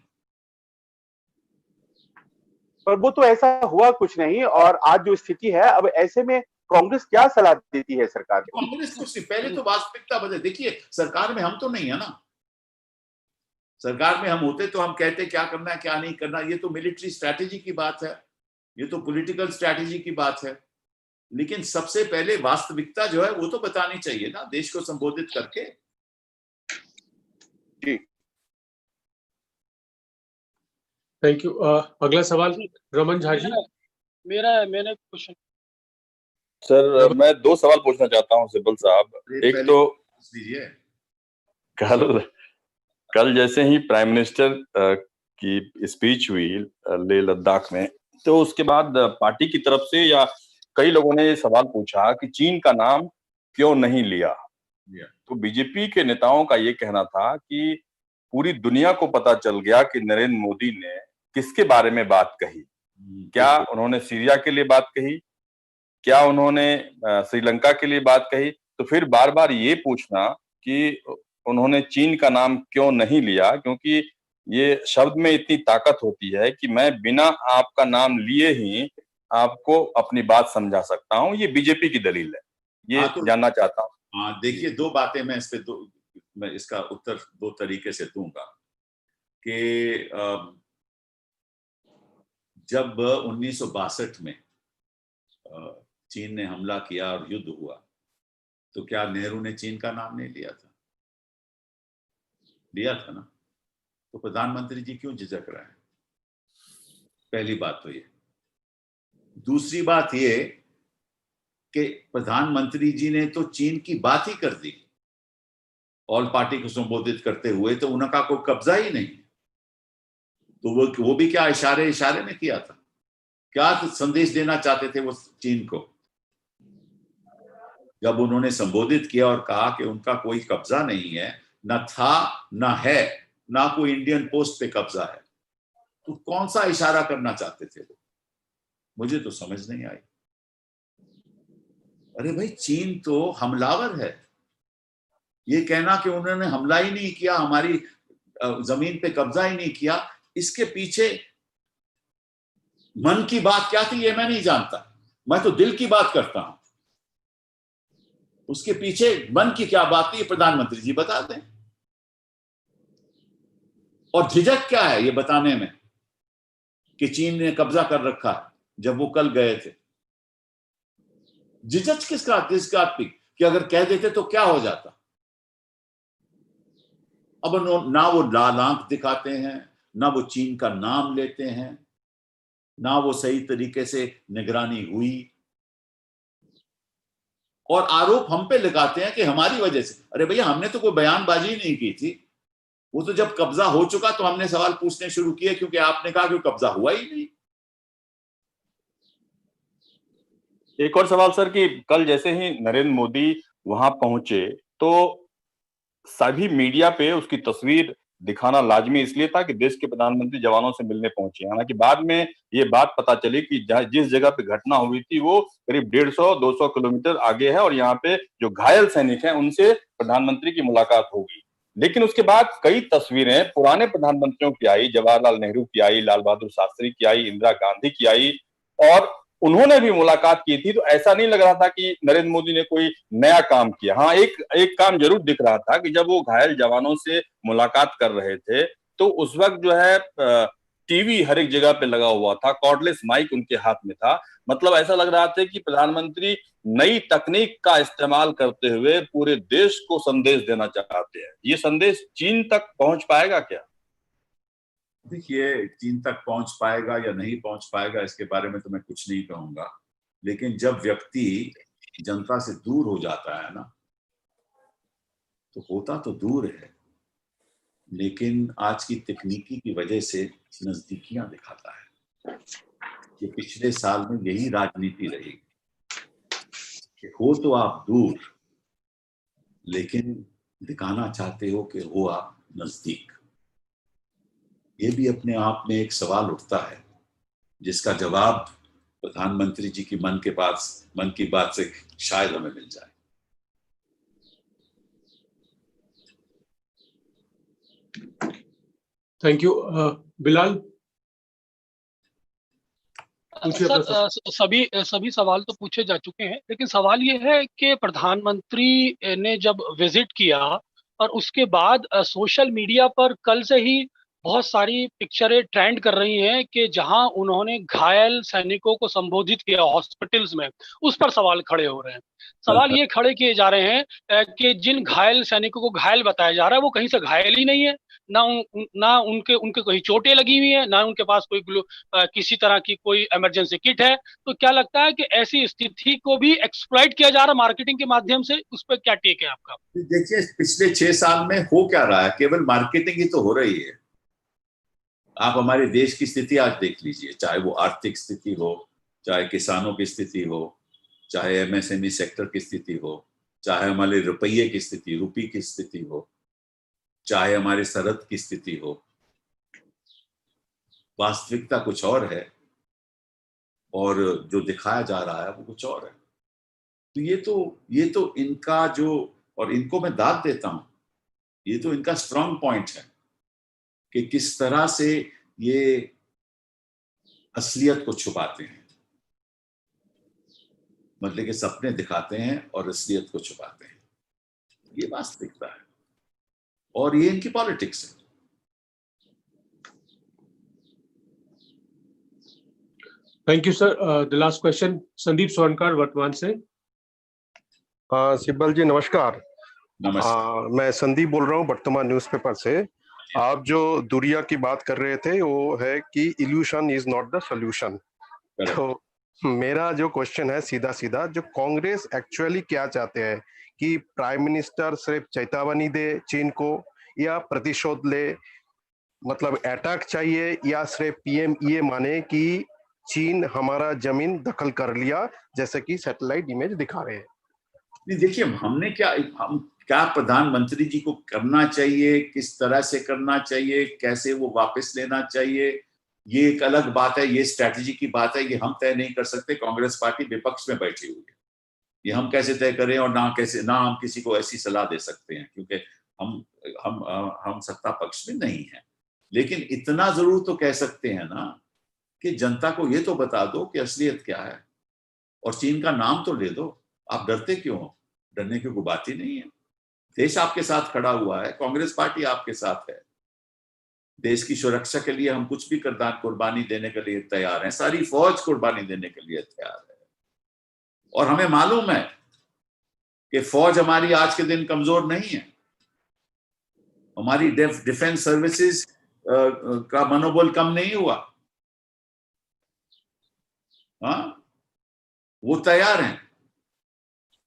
पर वो तो ऐसा हुआ कुछ नहीं, और आज जो स्थिति है, अब ऐसे में कांग्रेस क्या सलाह देती है सरकार को? कांग्रेस को पहले तो वास्तविकता बदले। देखिए, सरकार में हम तो नहीं है ना। सरकार में हम होते तो हम कहते क्या करना है क्या नहीं करना। ये तो मिलिट्री स्ट्रैटेजी की बात है, ये तो पॉलिटिकल स्ट्रैटेजी की बात है। लेकिन सबसे पहले वास्तविकता जो है वो तो बतानी चाहिए ना, देश को संबोधित करके। जी, थैंक यू। अगला सवाल रमन झा जी। मैंने क्वेश्चन सर, मैं 2 सवाल पूछना चाहता हूं सिब्बल साहब। एक तो कल जैसे ही प्राइम मिनिस्टर की स्पीच हुई लेह लद्दाख में, तो उसके बाद पार्टी की तरफ से या कई लोगों ने ये सवाल पूछा कि चीन का नाम क्यों नहीं लिया। तो बीजेपी के नेताओं का ये कहना था कि पूरी दुनिया को पता चल गया कि नरेंद्र मोदी ने किसके बारे में बात कही। क्या उन्होंने सीरिया के लिए बात कही, क्या उन्होंने श्रीलंका के लिए बात कही? तो फिर बार बार ये पूछना कि उन्होंने चीन का नाम क्यों नहीं लिया, क्योंकि ये शब्द में इतनी ताकत होती है कि मैं बिना आपका नाम लिए ही आपको अपनी बात समझा सकता हूँ। ये बीजेपी की दलील है, ये जानना चाहता हूँ। हाँ, देखिए, दो बातें मैं मैं इसका उत्तर दो तरीके से दूंगा कि जब 1962 में चीन ने हमला किया और युद्ध हुआ, तो क्या नेहरू ने चीन का नाम नहीं लिया था? लिया था ना। तो प्रधानमंत्री जी क्यों झिझक रहे हैं? पहली बात तो ये। दूसरी बात ये कि प्रधानमंत्री जी ने तो चीन की बात ही कर दी ऑल पार्टी को संबोधित करते हुए, तो उनका कोई कब्जा ही नहीं। तो वो भी क्या इशारे में किया था? क्या संदेश देना चाहते थे वो चीन को? जब उन्होंने संबोधित किया और कहा कि उनका कोई कब्जा नहीं है, न था, न है, ना कोई इंडियन पोस्ट पे कब्जा है, तो कौन सा इशारा करना चाहते थे वो? मुझे तो समझ नहीं आई। अरे भाई, चीन तो हमलावर है। ये कहना कि उन्होंने हमला ही नहीं किया, हमारी जमीन पे कब्जा ही नहीं किया, इसके पीछे मन की बात क्या थी ये मैं नहीं जानता। मैं तो दिल की बात करता हूं। उसके पीछे मन की क्या बात थी, ये प्रधानमंत्री जी बता दें। और झिझक क्या है ये बताने में कि चीन ने कब्जा कर रखा है, जब वो कल गए थे? झिझक किसका कि अगर कह देते तो क्या हो जाता? अब ना वो लाल आंख दिखाते हैं, ना वो चीन का नाम लेते हैं, ना वो सही तरीके से निगरानी हुई, और आरोप हम पे लगाते हैं कि हमारी वजह से। अरे भैया, हमने तो कोई बयानबाजी नहीं की थी। वो तो जब कब्जा हो चुका तो हमने सवाल पूछने शुरू किए, क्योंकि आपने कहा कि कब्जा हुआ ही नहीं। एक और सवाल सर कि कल जैसे ही नरेंद्र मोदी वहां पहुंचे तो सभी मीडिया पे उसकी तस्वीर दिखाना लाजमी इसलिए था कि देश के प्रधानमंत्री जवानों से मिलने पहुंचे। हालांकि बाद में ये बात पता चली कि जिस जगह पे घटना हुई थी वो करीब 150-200 किलोमीटर आगे है, और यहाँ पे जो घायल सैनिक हैं उनसे प्रधानमंत्री की मुलाकात होगी। लेकिन उसके बाद कई तस्वीरें पुराने प्रधानमंत्रियों की आई, जवाहरलाल नेहरू की आई, लाल बहादुर शास्त्री की आई, इंदिरा गांधी की आई, और उन्होंने भी मुलाकात की थी। तो ऐसा नहीं लग रहा था कि नरेंद्र मोदी ने कोई नया काम किया। हाँ, एक काम जरूर दिख रहा था कि जब वो घायल जवानों से मुलाकात कर रहे थे तो उस वक्त जो है टीवी हर एक जगह पे लगा हुआ था, कॉर्डलेस माइक उनके हाथ में था। मतलब ऐसा लग रहा था कि प्रधानमंत्री नई तकनीक का इस्तेमाल करते हुए पूरे देश को संदेश देना चाहते हैं। ये संदेश चीन तक पहुंच पाएगा क्या? देखिए, चीन तक पहुंच पाएगा या नहीं पहुंच पाएगा इसके बारे में तो मैं कुछ नहीं कहूंगा, लेकिन जब व्यक्ति जनता से दूर हो जाता है ना, तो होता तो दूर है, लेकिन आज की तकनीकी की वजह से नजदीकियां दिखाता है। कि पिछले साल में यही राजनीति रही कि हो तो आप दूर, लेकिन दिखाना चाहते हो कि हो आप नजदीक। ये भी अपने आप में एक सवाल उठता है जिसका जवाब प्रधानमंत्री जी की मन की बात से शायद हमें मिल जाए। Thank you. बिलाल, सर, सभी सवाल तो पूछे जा चुके हैं, लेकिन सवाल ये है कि प्रधानमंत्री ने जब विजिट किया और उसके बाद सोशल मीडिया पर कल से ही बहुत सारी पिक्चरें ट्रेंड कर रही हैं कि जहां उन्होंने घायल सैनिकों को संबोधित किया हॉस्पिटल्स में, उस पर सवाल खड़े हो रहे हैं। सवाल ये खड़े किए जा रहे हैं कि जिन घायल सैनिकों को घायल बताया जा रहा है वो कहीं से घायल ही नहीं है, ना उनके कहीं चोटें लगी हुई है, ना उनके पास कोई किसी तरह की कोई इमरजेंसी किट है। तो क्या लगता है कि ऐसी स्थिति को भी एक्सप्लॉइट किया जा रहा है मार्केटिंग के माध्यम से? उस पर क्या टेक है आपका? देखिए, पिछले 6 साल में हो क्या रहा है? केवल मार्केटिंग ही तो हो रही है। आप हमारे देश की स्थिति आज देख लीजिए, चाहे वो आर्थिक स्थिति हो, चाहे किसानों की स्थिति हो, चाहे एमएसएमई सेक्टर की स्थिति हो, चाहे हमारे रुपये की स्थिति, रुपये की स्थिति हो, चाहे हमारे सरहद की स्थिति हो। वास्तविकता कुछ और है और जो दिखाया जा रहा है वो कुछ और है। तो ये तो इनका जो, और इनको मैं दाद देता हूं, ये तो इनका स्ट्रांग पॉइंट है कि किस तरह से ये असलियत को छुपाते हैं, मतलब के सपने दिखाते हैं और असलियत को छुपाते हैं। ये वास्तविकता है और ये इनकी पॉलिटिक्स है। Thank you sir. The last question Sandeep Sonkar वर्तमान से। सिब्बल जी नमस्कार। मैं संदीप बोल रहा हूँ वर्तमान न्यूज़पेपर से। आप जो दुनिया की बात कर रहे थे वो है कि evolution is not the solution. तो मेरा जो क्वेश्चन है सीधा सीधा, जो कांग्रेस एक्चुअली क्या चाहते हैं कि प्राइम मिनिस्टर सिर्फ चेतावनी दे चीन को, या प्रतिशोध ले, मतलब अटैक चाहिए, या सिर्फ पीएम ये माने कि चीन हमारा जमीन दखल कर लिया जैसे कि सैटेलाइट इमेज दिखा रहे हैं? नहीं देखिए, हम क्या प्रधानमंत्री जी को करना चाहिए, किस तरह से करना चाहिए, कैसे वो वापस लेना चाहिए, ये एक अलग बात है, ये स्ट्रैटेजी की बात है, ये हम तय नहीं कर सकते। कांग्रेस पार्टी विपक्ष में बैठी हुई है, ये हम कैसे तय करें और ना हम किसी को ऐसी सलाह दे सकते हैं क्योंकि हम सत्ता पक्ष में नहीं है। लेकिन इतना जरूर तो कह सकते हैं ना कि जनता को ये तो बता दो कि असलियत क्या है और चीन का नाम तो ले दो। आप डरते क्यों हो? डरने की कोई बात ही नहीं है। देश आपके साथ खड़ा हुआ है, कांग्रेस पार्टी आपके साथ है। देश की सुरक्षा के लिए हम कुछ भी कुर्बानी देने के लिए तैयार हैं, सारी फौज कुर्बानी देने के लिए तैयार है। और हमें मालूम है कि फौज हमारी आज के दिन कमजोर नहीं है। हमारी डिफेंस सर्विसेज का मनोबल कम नहीं हुआ। हाँ, वो तैयार हैं।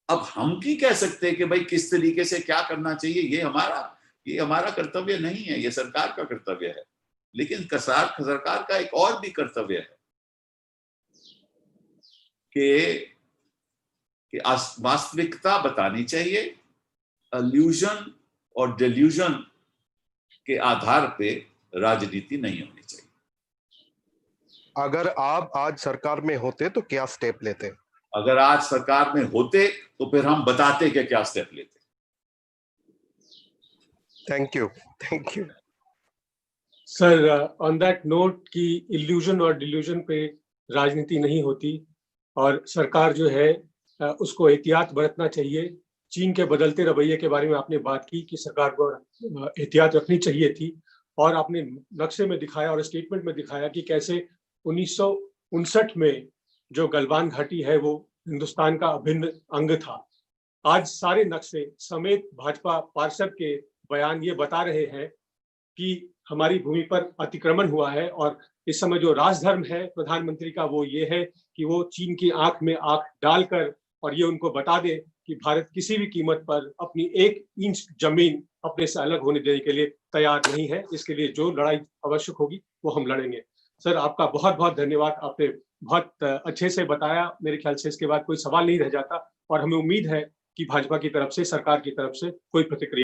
अब हम की कह सकते हैं कि भाई किस तरीके से क्या करना चाहिए, ये हमारा कर्तव्य नहीं है, ये सरकार का कर्तव्य है। लेकिन सरकार का एक और भी कर्तव्य है कि वास्तविकता बतानी चाहिए। इल्यूजन और डिल्यूजन के आधार पे राजनीति नहीं होनी चाहिए। अगर आप आज सरकार में होते तो क्या स्टेप लेते? अगर आज सरकार में होते तो फिर हम बताते कि क्या स्टेप लेते। Thank you sir. On that note कि इल्यूजन और डिल्यूजन पे राजनीति नहीं होती और सरकार जो है उसको एहतियात बरतना चाहिए। चीन के बदलते रवैये के बारे में आपने बात की कि सरकार को एहतियात रखनी चाहिए थी, और आपने नक्शे में दिखाया और स्टेटमेंट में दिखाया कि कैसे 1959 में जो गलवान घाटी है वो हिंदुस्तान का अभिन्न अंग था। आज सारे नक्शे समेत भाजपा पार्षद के बयान ये बता रहे हैं कि हमारी भूमि पर अतिक्रमण हुआ है, और इस समय जो राजधर्म है प्रधानमंत्री का वो ये है कि वो चीन की आंख में आंख डालकर और ये उनको बता दे कि भारत किसी भी कीमत पर अपनी 1 इंच जमीन अपने से अलग होने देने के लिए तैयार नहीं है। इसके लिए जो लड़ाई आवश्यक होगी वो हम लड़ेंगे। सर, आपका बहुत बहुत धन्यवाद। आपने बहुत अच्छे से बताया। मेरे ख्याल से इसके बाद कोई सवाल नहीं रह जाता और हमें उम्मीद है कि भाजपा की तरफ से, सरकार की तरफ से कोई प्रतिक्रिया